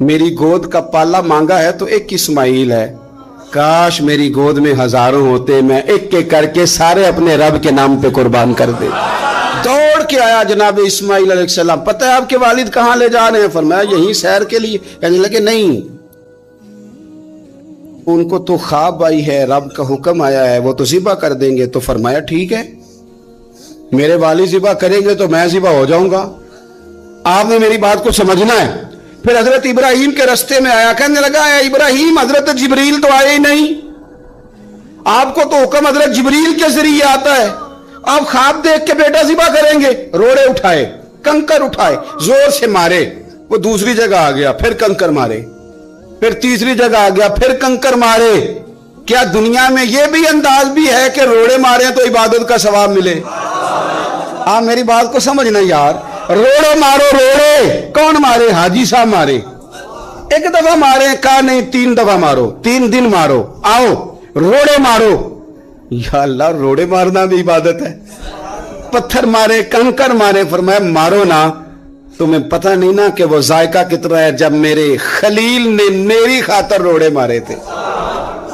میری گود کا پالا مانگا ہے تو ایک اسماعیل ہے، کاش میری گود میں ہزاروں ہوتے، میں ایک ایک کر کے سارے اپنے رب کے نام پہ قربان کر دے۔ دوڑ کے آیا جناب اسماعیل علیہ السلام، پتہ ہے آپ کے والد کہاں لے جا رہے ہیں؟ فرمایا یہیں سیر کے لیے۔ کہنے لگے نہیں، ان کو تو خواب آئی ہے، رب کا حکم آیا ہے، وہ تو ذبح کر دیں گے۔ تو فرمایا ٹھیک ہے، میرے والد ذبح کریں گے تو میں ذبح ہو جاؤں گا، آپ نے میری بات کو سمجھنا ہے۔ پھر حضرت ابراہیم کے رستے میں آیا، کہنے لگا اے ابراہیم، حضرت جبریل تو آئے ہی نہیں، آپ کو تو حکم حضرت جبریل کے ذریعے آتا ہے، آپ خواب دیکھ کے بیٹا ذبح کریں گے؟ روڑے اٹھائے، کنکر اٹھائے، زور سے مارے، وہ دوسری جگہ آ گیا، پھر کنکر مارے، پھر تیسری جگہ آ گیا، پھر کنکر مارے۔ کیا دنیا میں یہ بھی انداز بھی ہے کہ روڑے مارے تو عبادت کا ثواب ملے؟ آپ میری بات کو سمجھنا یار، روڑے مارو، روڑے کون مارے؟ حاجی صاحب مارے، ایک دفعہ مارے، کہا نہیں 3 دفعہ مارو، 3 دن مارو، آؤ روڑے مارو۔ یا اللہ، روڑے مارنا بھی عبادت ہے؟ پتھر مارے، کنکر مارے، فرمایا مارو نا، تمہیں پتہ نہیں نا کہ وہ ذائقہ کتنا ہے جب میرے خلیل نے میری خاطر روڑے مارے تھے،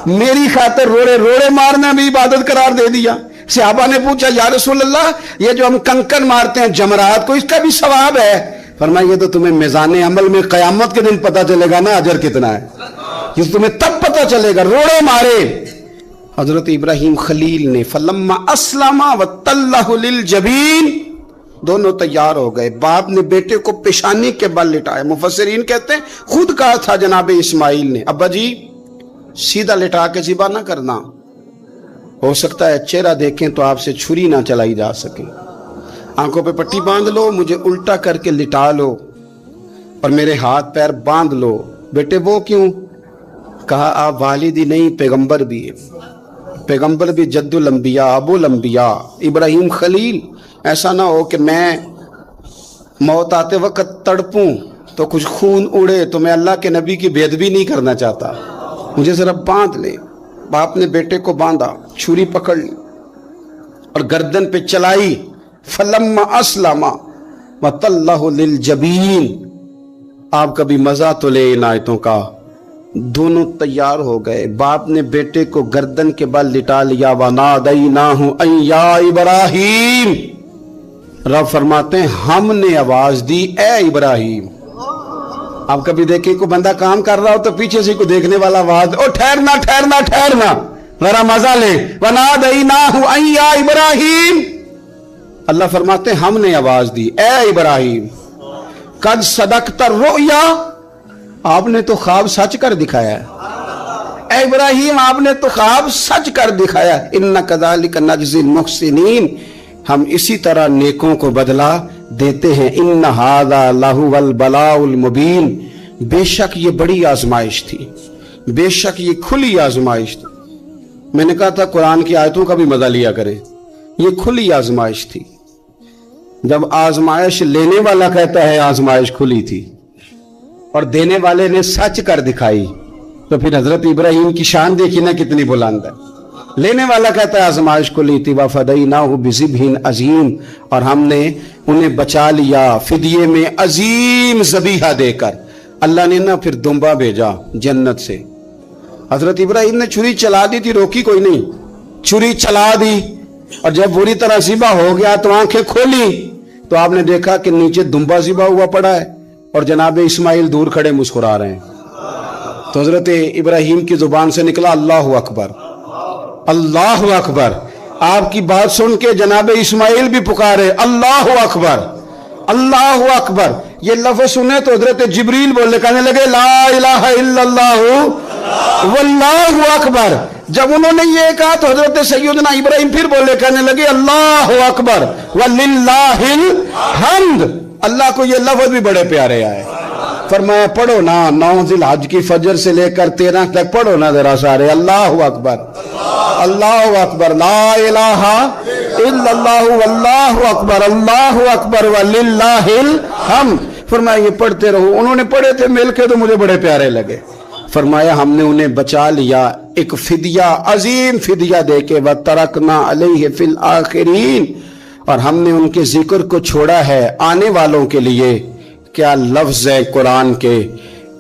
میری خاطر روڑے مارنا بھی عبادت قرار دے دیا۔ صحابہ نے پوچھا یا رسول اللہ، یہ جو ہم کنکر مارتے ہیں جمرات کو، اس کا بھی ثواب ہے؟ فرمایا یہ تو تمہیں میزان عمل میں قیامت کے دن پتہ چلے گا نا اجر کتنا ہے، یہ تمہیں تب پتہ چلے گا۔ روڑے مارے حضرت ابراہیم خلیل نے، فلما اسلم وتلہ للجبین، دونوں تیار ہو گئے، باپ نے بیٹے کو پیشانی کے بل لٹایا۔ مفسرین کہتے ہیں خود کہا تھا جناب اسماعیل نے، ابا جی سیدھا لٹا کے ذبح نہ کرنا، ہو سکتا ہے چہرہ دیکھیں تو آپ سے چھری نہ چلائی جا سکے، آنکھوں پہ پٹی باندھ لو، مجھے الٹا کر کے لٹا لو اور میرے ہاتھ پیر باندھ لو۔ بیٹے وہ کیوں؟ کہا آپ والد ہی نہیں، پیغمبر بھی، پیغمبر بھی جد الانبیاء، ابو الانبیاء ابراہیم خلیل۔ ایسا نہ ہو کہ میں موت آتے وقت تڑپوں تو کچھ خون اڑے، تو میں اللہ کے نبی کی بے ادبی نہیں کرنا چاہتا، مجھے ذرا باندھ لے۔ باپ نے بیٹے کو باندھا، چھری پکڑ لی اور گردن پہ چلائی، فلما اسلم وتلہ للجبین۔ آپ کبھی مزہ تو لے ان آیتوں کا۔ دونوں تیار ہو گئے، باپ نے بیٹے کو گردن کے بل لٹا لیا، وَنَادَيْنَاهُ أَن يَا إِبْرَاهِيمُ، رب فرماتے ہیں ہم نے آواز دی اے ابراہیم۔ آپ کبھی دیکھیں کوئی بندہ کام کر رہا ہو تو پیچھے سے کوئی دیکھنے والا آواز، او ٹھہرنا ٹھہرنا ٹھہرنا، ذرا مزہ لے، وَنَادَيْنَاهُ أَن يَا إِبْرَاهِيمُ، اللہ فرماتے ہیں ہم نے آواز دی اے ابراہیم، قد صدقت الرؤیا، آپ نے تو خواب سچ کر دکھایا ہے، اے ابراہیم آپ نے تو خواب سچ کر دکھایا، اِنَّ كَذَلِكَ نَجْزِي الْمُحْسِنِينَ، ہم اسی طرح نیکوں کو بدلہ دیتے ہیں، اِنَّ هَذَا لَهُوَ الْبَلَاءُ الْمُبِينُ، بے شک یہ بڑی آزمائش تھی، بے شک یہ کھلی آزمائش تھی۔ میں نے کہا تھا قرآن کی آیتوں کا بھی مزہ لیا کریں، یہ کھلی آزمائش تھی۔ جب آزمائش لینے والا کہتا ہے آزمائش کھلی تھی اور دینے والے نے سچ کر دکھائی، تو پھر حضرت ابراہیم کی شان دیکھی نا کتنی بلند ہے۔ لینے والا کہتا ہے آزمائش کھلی تھی، وَفَدَيْنَاهُ بِذِبْحٍ عَظِيمٍ، اور ہم نے انہیں بچا لیا فدیے میں عظیم ذبیحہ دے کر۔ اللہ نے نا پھر دمبا بھیجا جنت سے، حضرت ابراہیم نے چھری چلا دی تھی، روکی کوئی نہیں، چھری چلا دی، اور جب پوری طرح ذبح ہو گیا تو آنکھیں کھولی تو آپ نے دیکھا کہ نیچے دمبا ذبح ہوا پڑا ہے اور جناب اسماعیل دور کھڑے مسکرا رہے ہیں۔ تو حضرت ابراہیم کی زبان سے نکلا اللہ اکبر، اللہ اکبر۔ آپ کی بات سن کے جناب اسماعیل بھی پکارے اللہ اکبر، اللہ اکبر۔ یہ لفظ سنے تو حضرت جبریل بولنے کہنے لگے لا الہ الا اللہ واللہ اکبر۔ جب انہوں نے یہ کہا تو حضرت سیدنا ابراہیم پھر بولے کہنے لگے اللہ اکبر وللہ الحمد۔ اللہ کو یہ لفظ بھی بڑے پیارے آئے۔ فرمایا پڑھو نا 9 ذی الحج کی فجر سے لے کر 13 تک پڑھو نا ذرا سارے، اللہ اکبر اللہ اکبر، لا الہ الا اللہ واللہ اکبر، اللہ اکبر وللہ الحمد۔ فرمایا یہ پڑھتے رہو۔ انہوں نے پڑھے تھے مل کے تو مجھے بڑے پیارے لگے۔ فرمایا ہم نے انہیں بچا لیا ایک فدیہ، عظیم فدیہ دے کے، وَتَرَكْنَا عَلَيْهِ فِي الْآخِرِينَ، اور ہم نے ان کے ذکر کو چھوڑا ہے آنے والوں کے لیے۔ کیا لفظ ہے قرآن کے،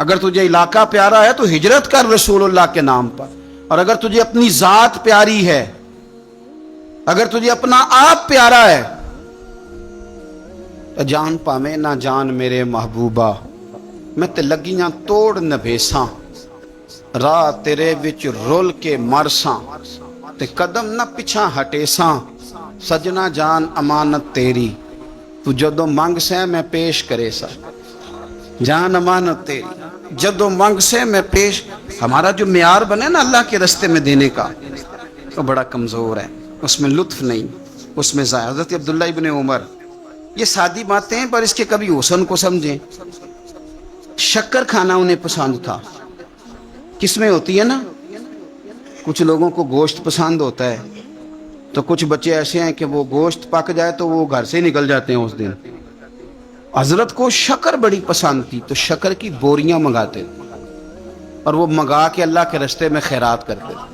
اگر تجھے علاقہ پیارا ہے تو ہجرت کر رسول اللہ کے نام پر، اور اگر تجھے اپنی ذات پیاری ہے، اگر تجھے اپنا آپ پیارا ہے، جان پاویں نہ جان میرے محبوبہ، میں تے لگیاں توڑ نبھیساں، راہ تیرے وچ رول کے مرساں، تے قدم نہ پچھا ہٹیساں، سجنا جان امانت تیری، تو جدو منگ سے میں پیش کرے سا، جان امانت تیری جدو منگ سے میں پیش۔ ہمارا جو معیار بنے نا اللہ کے رستے میں دینے کا، وہ بڑا کمزور ہے، اس میں لطف نہیں، اس میں حضرت عبداللہ ابن عمر، یہ سادی باتیں ہیں پر اس کے کبھی حسن کو سمجھیں۔ شکر کھانا انہیں پسند تھا، کس میں ہوتی ہے نا، کچھ لوگوں کو گوشت پسند ہوتا ہے، تو کچھ بچے ایسے ہیں کہ وہ گوشت پک جائے تو وہ گھر سے نکل جاتے ہیں اس دن۔ حضرت کو شکر بڑی پسند تھی تو شکر کی بوریاں منگاتے تھے اور وہ منگا کے اللہ کے رستے میں خیرات کرتے تھے۔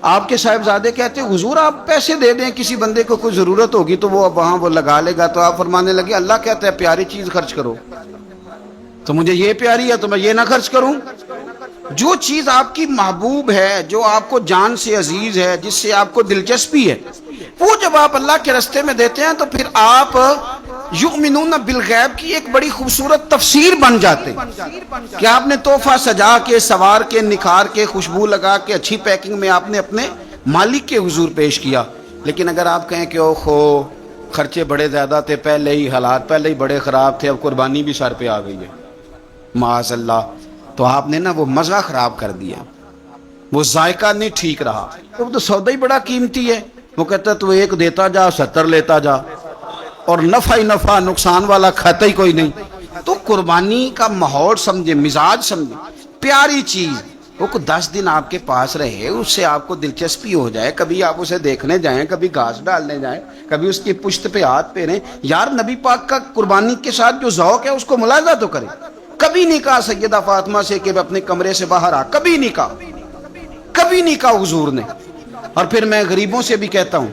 آپ کے صاحبزادے کہتے حضور آپ پیسے دے دیں، کسی بندے کو کوئی ضرورت ہوگی تو وہ وہاں وہ لگا لے گا، تو آپ فرمانے لگے اللہ کہتا ہے پیاری چیز خرچ کرو، تو مجھے یہ پیاری ہے تو میں یہ نہ خرچ کروں؟ جو چیز آپ کی محبوب ہے، جو آپ کو جان سے عزیز ہے، جس سے آپ کو دلچسپی ہے، وہ جب آپ اللہ کے رستے میں دیتے ہیں تو پھر آپ یؤمنون بالغیب کی ایک بڑی خوبصورت تفسیر بن جاتے کہ آپ نے تحفہ سجا کے، سوار کے، نکھار کے، خوشبو لگا کے، اچھی پیکنگ میں آپ نے اپنے مالک کے حضور پیش کیا۔ لیکن اگر آپ کہیں کہ اوہو خرچے بڑے زیادہ تھے، پہلے ہی حالات پہلے ہی بڑے خراب تھے، اب قربانی بھی سر پہ آ گئی ہے، معاذ اللہ، تو آپ نے نا وہ مزہ خراب کر دیا، وہ ذائقہ نہیں ٹھیک رہا۔ وہ تو سودا ہی بڑا قیمتی ہے، وہ کہتا ہے تو ایک دیتا جا 70 لیتا جا، اور نفع ہی نفع، نقصان والا کھاتا ہی کوئی نہیں۔ تو قربانی کا ماحول سمجھے، مزاج سمجھے، پیاری چیز وہ 10 دن آپ کے پاس رہے، اس سے آپ کو دلچسپی ہو جائے، کبھی آپ اسے دیکھنے جائیں، کبھی گھاس ڈالنے جائیں، کبھی اس کی پشت پہ ہاتھ پھیریں۔ یار نبی پاک کا قربانی کے ساتھ جو ذوق ہے اس کو ملاحظہ تو کریں۔ کبھی نہیں کہا سیدہ فاطمہ سے کہ اپنے کمرے سے باہر آ، کبھی نہیں کہا، کبھی نہیں کہا حضور نے۔ اور پھر میں غریبوں سے بھی کہتا ہوں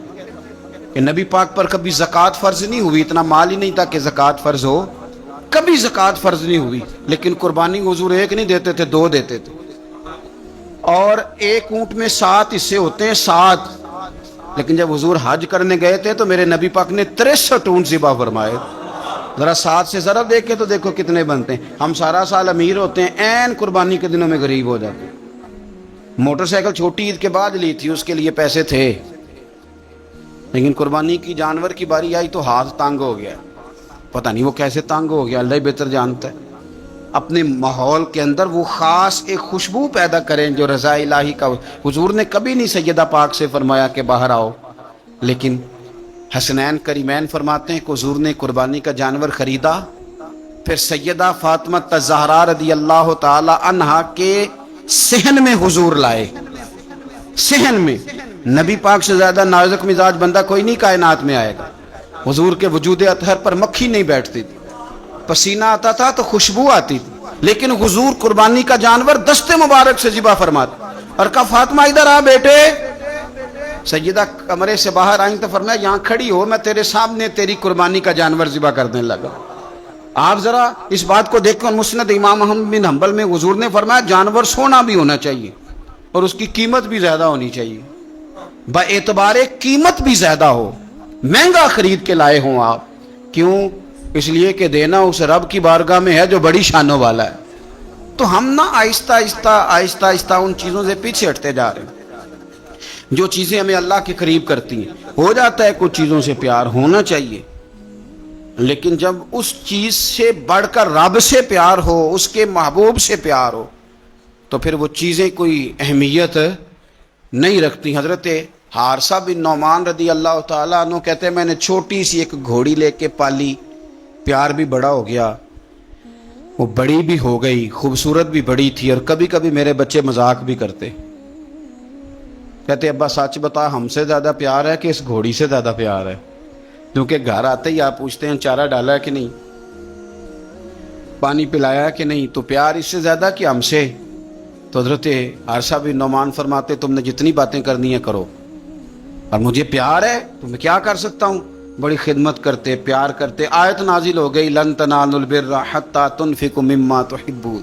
کہ نبی پاک پر کبھی زکوٰۃ فرض نہیں ہوئی، اتنا مال ہی نہیں تھا کہ زکوٰۃ فرض ہو، کبھی زکوٰۃ فرض نہیں ہوئی، لیکن قربانی حضور ایک نہیں دیتے تھے، 2 دیتے تھے، اور ایک اونٹ میں 7 حصے ہوتے ہیں، 7۔ لیکن جب حضور حج کرنے گئے تھے تو میرے نبی پاک نے 63 اونٹ ذبح فرمائے۔ ذرا 7 سے ضرب دیکھے تو دیکھو کتنے بنتے ہیں۔ ہم سارا سال امیر ہوتے ہیں، عین قربانی کے دنوں میں غریب ہو جاتے ہیں۔ موٹر سائیکل چھوٹی عید کے بعد لی تھی، اس کے لیے پیسے تھے، لیکن قربانی کی جانور کی باری آئی تو ہاتھ تنگ ہو گیا، پتہ نہیں وہ کیسے تنگ ہو گیا، اللہ ہی بہتر جانتا ہے۔ اپنے ماحول کے اندر وہ خاص ایک خوشبو پیدا کریں جو رضا الہی کا۔ حضور نے کبھی نہیں سیدہ پاک سے فرمایا کہ باہر آؤ، لیکن حسنین کریمین فرماتے ہیں کہ حضور نے قربانی کا جانور خریدا، پھر سیدہ فاطمہ الزہرا رضی اللہ تعالی عنہا کے صحن میں حضور لائے، صحن میں۔ نبی پاک سے زیادہ نازک مزاج بندہ کوئی نہیں کائنات میں آئے گا۔ حضور کے وجود اطہر پر مکھی نہیں بیٹھتی تھی، پسینہ آتا تھا تو خوشبو آتی تھی، لیکن حضور قربانی کا جانور دست مبارک سے ذبح فرماتے اور کہا فاطمہ ادھر آ بیٹے۔ سیدہ کمرے سے باہر آئیں تو فرمایا یہاں کھڑی ہو، میں تیرے سامنے تیری قربانی کا جانور ذبح کرنے لگا۔ آپ ذرا اس بات کو دیکھ کر مسند امام احمد بن حنبل میں حضور نے فرمایا جانور سونا بھی ہونا چاہیے اور اس کی قیمت بھی زیادہ ہونی چاہیے، با اعتبار قیمت بھی زیادہ ہو، مہنگا خرید کے لائے ہوں آپ۔ کیوں؟ اس لیے کہ دینا اس رب کی بارگاہ میں ہے جو بڑی شانوں والا ہے۔ تو ہم نا آہستہ آہستہ ان چیزوں سے پیچھے ہٹتے جا رہے ہیں جو چیزیں ہمیں اللہ کے قریب کرتی ہیں۔ ہو جاتا ہے کچھ چیزوں سے پیار ہونا چاہیے، لیکن جب اس چیز سے بڑھ کر رب سے پیار ہو، اس کے محبوب سے پیار ہو، تو پھر وہ چیزیں کوئی اہمیت نہیں رکھتی۔ حضرت حارثہ بن نعمان رضی اللہ تعالیٰ عنہ کہتے ہیں میں نے چھوٹی سی ایک گھوڑی لے کے پالی، پیار بھی بڑا ہو گیا، وہ بڑی بھی ہو گئی، خوبصورت بھی بڑی تھی، اور کبھی کبھی میرے بچے مذاق بھی کرتے، کہتے ابا سچ بتا ہم سے زیادہ پیار ہے کہ اس گھوڑی سے زیادہ پیار ہے؟ کیونکہ گھر آتے ہی آپ پوچھتے ہیں چارہ ڈالا ہے کہ نہیں، پانی پلایا کہ نہیں، تو پیار اس سے زیادہ کہ ہم سے؟ تو حضرت حارثہ بن نعمان فرماتے تم نے جتنی باتیں کرنی ہیں کرو، اور مجھے پیار ہے تو میں کیا کر سکتا ہوں؟ بڑی خدمت کرتے، پیار کرتے۔ آیت نازل ہو گئی لن تنالوا البر حتی تنفقوا مما تحبون،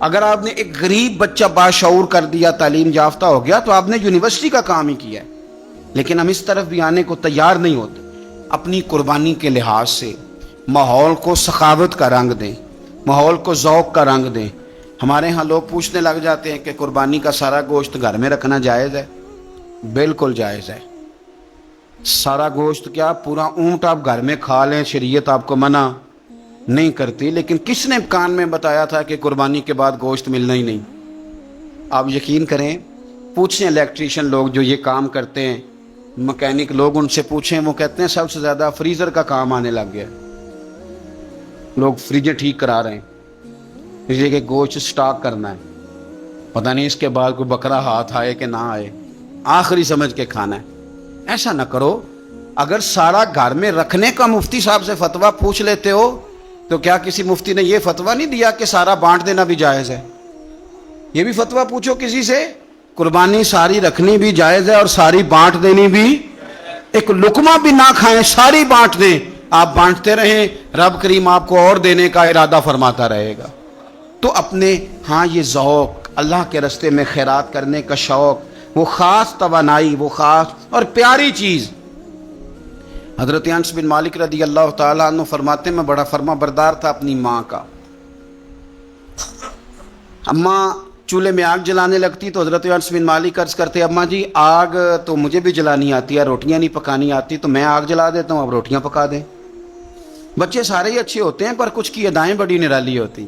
اگر آپ نے ایک غریب بچہ باشعور کر دیا، تعلیم یافتہ ہو گیا، تو آپ نے یونیورسٹی کا کام ہی کیا ہے. لیکن ہم اس طرف بھی آنے کو تیار نہیں ہوتے. اپنی قربانی کے لحاظ سے ماحول کو سخاوت کا رنگ دیں، ماحول کو ذوق کا رنگ دیں. ہمارے ہاں لوگ پوچھنے لگ جاتے ہیں کہ قربانی کا سارا گوشت گھر میں رکھنا جائز ہے؟ بالکل جائز ہے. سارا گوشت کیا، پورا اونٹ آپ گھر میں کھا لیں، شریعت آپ کو منع نہیں کرتی. لیکن کس نے کان میں بتایا تھا کہ قربانی کے بعد گوشت ملنا ہی نہیں؟ آپ یقین کریں، پوچھیں الیکٹریشین لوگ جو یہ کام کرتے ہیں، مکینک لوگ، ان سے پوچھیں، وہ کہتے ہیں سب سے زیادہ فریزر کا کام آنے لگ گیا. لوگ فریجیں ٹھیک کرا رہے ہیں اس لیے کہ گوشت سٹاک کرنا ہے، پتہ نہیں اس کے بعد کوئی بکرا ہاتھ آئے کہ نہ آئے، آخری سمجھ کے کھانا ہے. ایسا نہ کرو. اگر سارا گھر میں رکھنے کا مفتی صاحب سے فتویٰ پوچھ لیتے ہو تو کیا کسی مفتی نے یہ فتویٰ نہیں دیا کہ سارا بانٹ دینا بھی جائز ہے؟ یہ بھی فتویٰ پوچھو کسی سے، قربانی ساری رکھنی بھی جائز ہے اور ساری بانٹ دینی بھی. ایک لقمہ بھی نہ کھائیں، ساری بانٹ دیں. آپ بانٹتے رہیں، رب کریم آپ کو اور دینے کا ارادہ فرماتا رہے گا. تو اپنے ہاں یہ ذوق، اللہ کے راستے میں خیرات کرنے کا شوق، وہ خاص توانائی، وہ خاص اور پیاری چیز. حضرت انس بن مالک رضی اللہ تعالیٰ عنہ فرماتے ہیں، میں بڑا فرما بردار تھا اپنی ماں کا. اماں چولہے میں آگ جلانے لگتی تو حضرت انس بن مالک عرض کرتے، اماں جی آگ تو مجھے بھی جلانی آتی ہے، روٹیاں نہیں پکانی آتی، تو میں آگ جلا دیتا ہوں، اب روٹیاں پکا دیں. بچے سارے ہی اچھے ہوتے ہیں پر کچھ کی ادائیں بڑی نرالی ہوتی،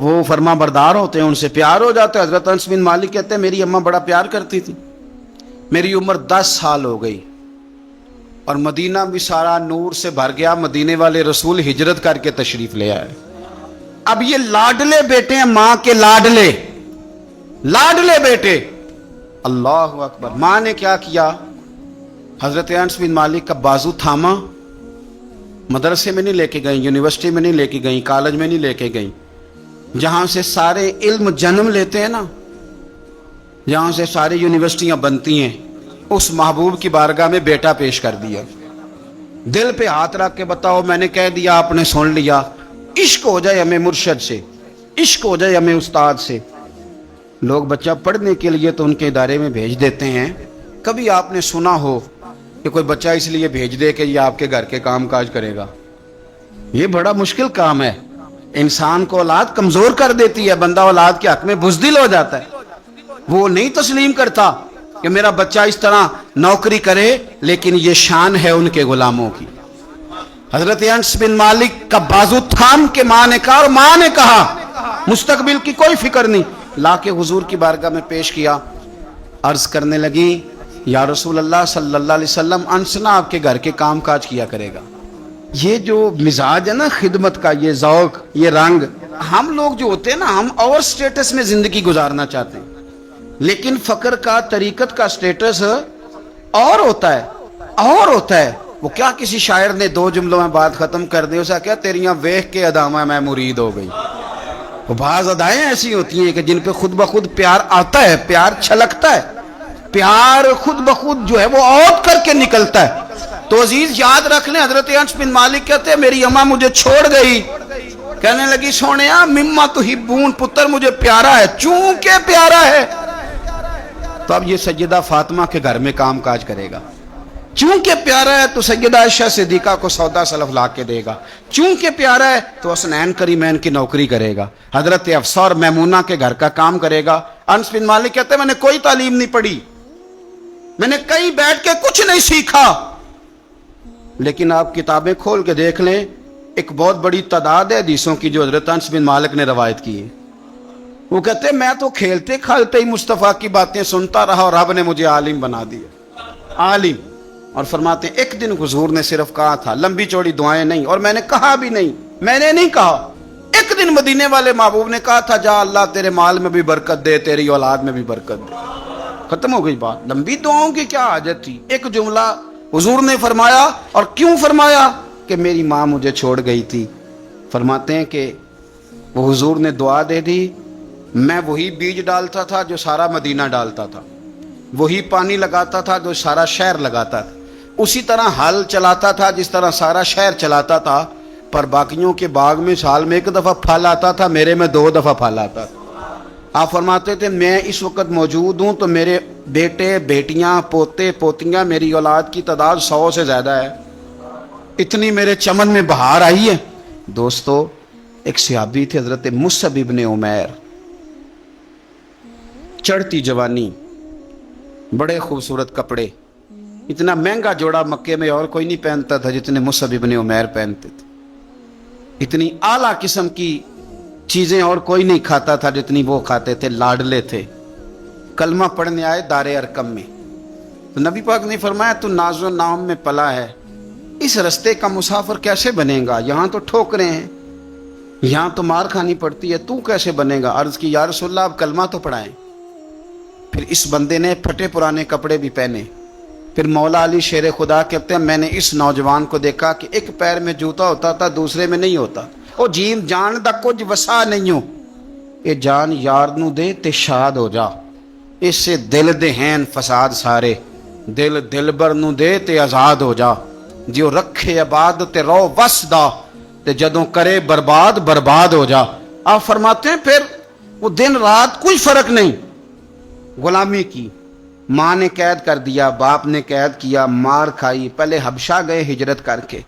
وہ فرما بردار ہوتے ہیں، ان سے پیار ہو جاتا ہے. حضرت انس بن مالک کہتے ہیں میری اماں بڑا پیار کرتی تھی. میری عمر 10 سال ہو گئی اور مدینہ بھی سارا نور سے بھر گیا. مدینے والے رسول ہجرت کر کے تشریف لے آئے. اب یہ لاڈلے بیٹے ہیں، ماں کے لاڈلے بیٹے. اللہ اکبر. ماں نے کیا کیا؟ حضرت انس بن مالک کا بازو تھاما. مدرسے میں نہیں لے کے گئیں، یونیورسٹی میں نہیں لے کے گئیں، کالج میں نہیں لے کے گئیں. جہاں سے سارے علم جنم لیتے ہیں نا، جہاں سے ساری یونیورسٹیاں بنتی ہیں، اس محبوب کی بارگاہ میں بیٹا پیش کر دیا. دل پہ ہاتھ رکھ کے بتاؤ، میں نے کہہ دیا، آپ نے سن لیا. عشق ہو جائے ہمیں مرشد سے، عشق ہو جائے ہمیں استاد سے. لوگ بچہ پڑھنے کے لیے تو ان کے ادارے میں بھیج دیتے ہیں. کبھی آپ نے سنا ہو کہ کوئی بچہ اس لیے بھیج دے کہ یہ آپ کے گھر کے کام کاج کرے گا؟ یہ بڑا مشکل کام ہے. انسان کو اولاد کمزور کر دیتی ہے، بندہ اولاد کے حق میں بزدل ہو جاتا ہے. وہ نہیں تسلیم کرتا کہ میرا بچہ اس طرح نوکری کرے، لیکن یہ شان ہے ان کے غلاموں کی. حضرت انس بن مالک کا بازو تھام کے ماں نے کہا، اور ماں نے کہا مستقبل کی کوئی فکر نہیں، لا کے حضور کی بارگاہ میں پیش کیا. عرض کرنے لگی، یا رسول اللہ صلی اللہ علیہ وسلم، انس نہ آپ کے گھر کے کام کاج کیا کرے گا. یہ جو مزاج ہے نا خدمت کا، یہ ذوق، یہ رنگ، ہم لوگ جو ہوتے ہیں نا، ہم اور سٹیٹس میں زندگی گزارنا چاہتے ہیں، لیکن فقر کا، طریقت کا سٹیٹس اور ہوتا ہے. وہ کیا کسی شاعر نے 2 جملوں میں بات ختم کر دی، اسے کیا تیریاں ویخ کے ادامہ میں مرید ہو گئی. وہ بعض ادائیں ایسی ہوتی ہیں کہ جن پہ خود بخود پیار آتا ہے، پیار چھلکتا ہے، پیار خود بخود جو ہے وہ اوت کر کے نکلتا ہے. تو عزیز یاد رکھ لیں، حضرت انس بن مالک کہتے ہیں میری اماں مجھے چھوڑ گئی، کہنے لگی سونیا مما تحبون، پتر مجھے پیارا ہے، چونکہ پیارا ہے تو اب یہ سیدہ فاطمہ کے گھر میں کام کاج کرے گا. چونکہ پیارا ہے تو سیدہ عائشہ صدیقہ کو سودا سلف لا کے دے گا. چونکہ پیارا ہے تو حسنین کریمین کی نوکری کرے گا، حضرت حفصہ اور میمونہ کے گھر کا کام کرے گا. انس بن مالک کہتے ہیں میں نے کوئی تعلیم نہیں پڑھی، میں نے کہیں بیٹھ کے کچھ نہیں سیکھا، لیکن آپ کتابیں کھول کے دیکھ لیں، ایک بہت بڑی تعداد ہے حدیثوں کی جو حضرت انس بن مالک نے روایت کی ہے. وہ کہتے ہیں میں تو کھیلتے کھالتے ہی مصطفیٰ کی باتیں سنتا رہا اور رب نے مجھے عالم بنا دیا، عالم. اور فرماتے ہیں ایک دن حضور نے صرف کہا تھا، لمبی چوڑی دعائیں نہیں، اور میں نے کہا بھی نہیں، میں نے نہیں کہا. ایک دن مدینے والے محبوب نے کہا تھا جا اللہ تیرے مال میں بھی برکت دے، تیری اولاد میں بھی برکت دے. ختم ہو گئی بات. لمبی دعاؤں کی کیا حاجت تھی؟ ایک جملہ حضور نے فرمایا. اور کیوں فرمایا؟ کہ میری ماں مجھے چھوڑ گئی تھی. فرماتے ہیں کہ وہ حضور نے دعا دے دی، میں وہی بیج ڈالتا تھا جو سارا مدینہ ڈالتا تھا، وہی پانی لگاتا تھا جو سارا شہر لگاتا تھا، اسی طرح حل چلاتا تھا جس طرح سارا شہر چلاتا تھا. پر باقیوں کے باغ میں سال میں 1 دفعہ پھل آتا تھا، میرے میں 2 دفعہ پھل آتا تھا۔ آپ فرماتے تھے میں اس وقت موجود ہوں تو میرے بیٹے بیٹیاں پوتے پوتیاں میری اولاد کی تعداد 100 سے زیادہ ہے، اتنی میرے چمن میں بہار آئی ہے۔ دوستو، ایک صحابی تھے حضرت مصعب ابن عمیر، چڑھتی جوانی، بڑے خوبصورت کپڑے، اتنا مہنگا جوڑا مکے میں اور کوئی نہیں پہنتا تھا جتنے مصعب ابن عمیر پہنتے تھے، اتنی اعلیٰ قسم کی چیزیں اور کوئی نہیں کھاتا تھا جتنی وہ کھاتے تھے، لاڈلے تھے۔ کلمہ پڑھنے آئے دار ارقم میں، تو نبی پاک نے فرمایا تو ناز و نام میں پلا ہے، اس رستے کا مسافر کیسے بنے گا؟ یہاں تو ٹھوکریں ہیں، یہاں تو مار کھانی پڑتی ہے، تو کیسے بنے گا؟ عرض کی یا رسول اللہ آپ کلمہ تو پڑھائیں۔ پھر اس بندے نے پھٹے پرانے کپڑے بھی پہنے۔ پھر مولا علی شیر خدا کہتے ہیں میں نے اس نوجوان کو دیکھا کہ ایک پیر میں جوتا ہوتا تھا دوسرے میں نہیں ہوتا۔ او جیم جان دا کچھ وسا نہیں ہو، اے جان یار نو دے تے شاد ہو جا، اس سے دل دے ہیں فساد سارے، دل دلبر نو دے تے آزاد ہو جا، جو رکھے آباد تے رو وس دا تے جدوں کرے برباد برباد ہو جا۔ آپ فرماتے ہیں پھر وہ دن رات کوئی فرق نہیں، غلامی کی، ماں نے قید کر دیا، باپ نے قید کیا، مار کھائی، پہلے حبشہ گئے ہجرت کر کے،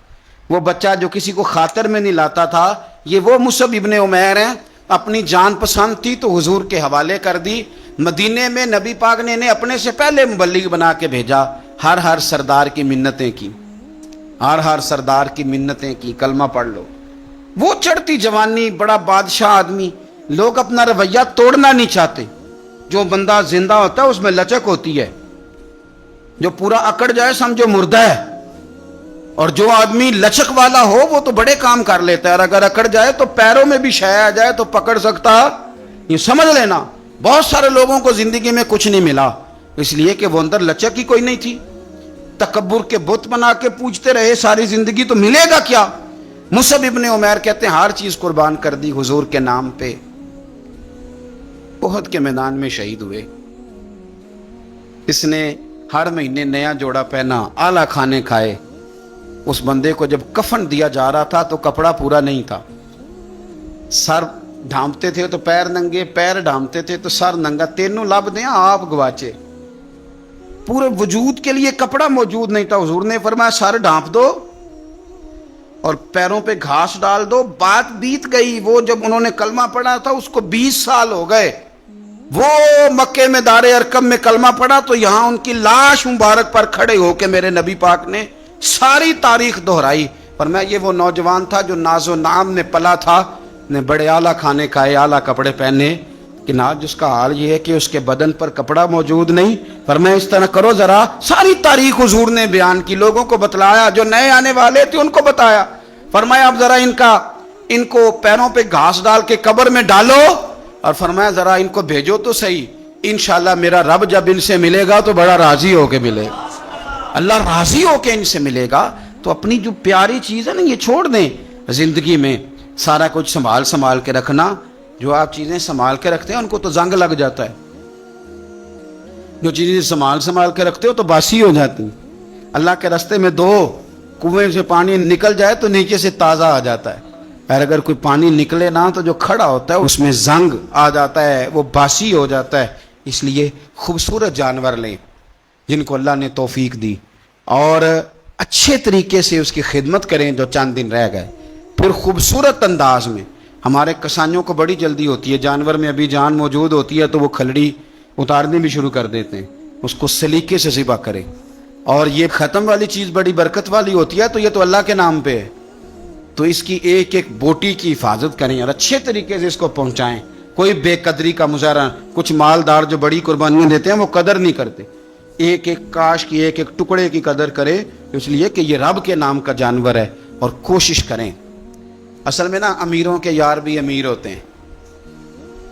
وہ بچہ جو کسی کو خاطر میں نہیں لاتا تھا، یہ وہ مصعب ابن عمیر ہیں، اپنی جان پسند تھی تو حضور کے حوالے کر دی۔ مدینے میں نبی پاک نے انہیں اپنے سے پہلے مبلغ بنا کے بھیجا، ہر سردار کی منتیں کی، ہر سردار کی منتیں کی، کلمہ پڑھ لو۔ وہ چڑھتی جوانی، بڑا بادشاہ آدمی، لوگ اپنا رویہ توڑنا نہیں چاہتے۔ جو بندہ زندہ ہوتا ہے اس میں لچک ہوتی ہے، جو پورا اکڑ جائے سمجھو مردہ ہے، اور جو آدمی لچک والا ہو وہ تو بڑے کام کر لیتا ہے، اور اگر اکڑ جائے تو پیروں میں بھی شے آ جائے تو پکڑ سکتا۔ یہ سمجھ لینا بہت سارے لوگوں کو زندگی میں کچھ نہیں ملا، اس لیے کہ وہ اندر لچک ہی کوئی نہیں تھی، تکبر کے بت بنا کے پوجتے رہے ساری زندگی، تو ملے گا کیا؟ مصعب ابن عمیر کہتے ہیں ہر چیز قربان کر دی حضور کے نام پہ، احد کے میدان میں شہید ہوئے۔ اس نے ہر مہینے نیا جوڑا پہنا، اعلیٰ کھانے کھائے۔ اس بندے کو جب کفن دیا جا رہا تھا تو کپڑا پورا نہیں تھا، سر ڈھانپتے تھے تو پیر ننگے، پیر ڈھانپتے تھے تو سر ننگا، تینوں لب دیں آپ گواچے، پورے وجود کے لیے کپڑا موجود نہیں تھا۔ حضور نے فرمایا سر ڈھانپ دو اور پیروں پہ گھاس ڈال دو۔ بات بیت گئی، وہ جب انہوں نے کلمہ پڑھا تھا اس کو 20 سال ہو گئے، وہ مکے میں دار ارقم میں کلمہ پڑھا تو یہاں ان کی لاش مبارک پر کھڑے ہو کے میرے نبی پاک نے ساری تاریخ دہرائی، فرمایا یہ وہ نوجوان تھا جو ناز و نام میں پلا تھا، نے بڑے اعلیٰ کھانے کھائے، اعلیٰ کپڑے پہنے، کہ آج اس کا حال یہ ہے کہ اس کے بدن پر کپڑا موجود نہیں۔ فرمایا اس طرح کرو ذرا، ساری تاریخ حضور نے بیان کی، لوگوں کو بتلایا، جو نئے آنے والے تھے ان کو بتایا۔ فرمایا اب ذرا ان کو پیروں پہ گھاس ڈال کے قبر میں ڈالو، اور فرمایا ذرا ان کو بھیجو تو صحیح، انشاءاللہ میرا رب جب ان سے ملے گا تو بڑا راضی ہو کے ملے گا، اللہ راضی ہو کے ان سے ملے گا۔ تو اپنی جو پیاری چیز ہے نا یہ چھوڑ دیں، زندگی میں سارا کچھ سنبھال کے رکھنا۔ جو آپ چیزیں سنبھال کے رکھتے ہیں ان کو تو زنگ لگ جاتا ہے، جو چیزیں سنبھال کے رکھتے ہو تو باسی ہو جاتی ہیں۔ اللہ کے راستے میں دو کنویں سے پانی نکل جائے تو نیچے سے تازہ آ جاتا ہے، اور اگر کوئی پانی نکلے نہ تو جو کھڑا ہوتا ہے اس میں زنگ آ جاتا ہے، وہ باسی ہو جاتا ہے۔ اس لیے خوبصورت جانور لیں جن کو اللہ نے توفیق دی، اور اچھے طریقے سے اس کی خدمت کریں جو چند دن رہ گئے۔ پھر خوبصورت انداز میں، ہمارے کسانیوں کو بڑی جلدی ہوتی ہے، جانور میں ابھی جان موجود ہوتی ہے تو وہ کھلڑی اتارنے بھی شروع کر دیتے ہیں، اس کو سلیقے سے ذبح کریں۔ اور یہ ختم والی چیز بڑی برکت والی ہوتی ہے تو یہ تو اللہ کے نام پہ ہے، تو اس کی ایک ایک بوٹی کی حفاظت کریں اور اچھے طریقے سے اس کو پہنچائیں۔ کوئی بے قدری کا مظاہرہ، کچھ مالدار جو بڑی قربانیاں دیتے ہیں وہ قدر نہیں کرتے، ایک ایک کاش کی ایک ایک ٹکڑے کی قدر کرے، اس لیے کہ یہ رب کے نام کا جانور ہے، اور کوشش کریں۔ اصل میں نا امیروں کے یار بھی امیر ہوتے ہیں،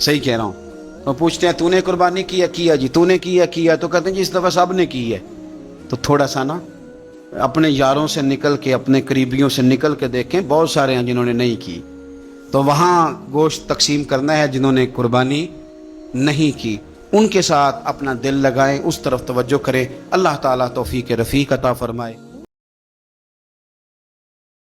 صحیح کہہ رہا ہوں، تو پوچھتے ہیں تو نے قربانی کیا جی، تو نے کیا تو کہتے ہیں جی اس دفعہ سب نے کی ہے۔ تو تھوڑا سا نا اپنے یاروں سے نکل کے، اپنے قریبیوں سے نکل کے دیکھیں، بہت سارے ہیں جنہوں نے نہیں کی، تو وہاں گوشت تقسیم کرنا ہے جنہوں نے قربانی نہیں کی، ان کے ساتھ اپنا دل لگائیں، اس طرف توجہ کریں۔ اللہ تعالیٰ توفیق رفیق عطا فرمائے۔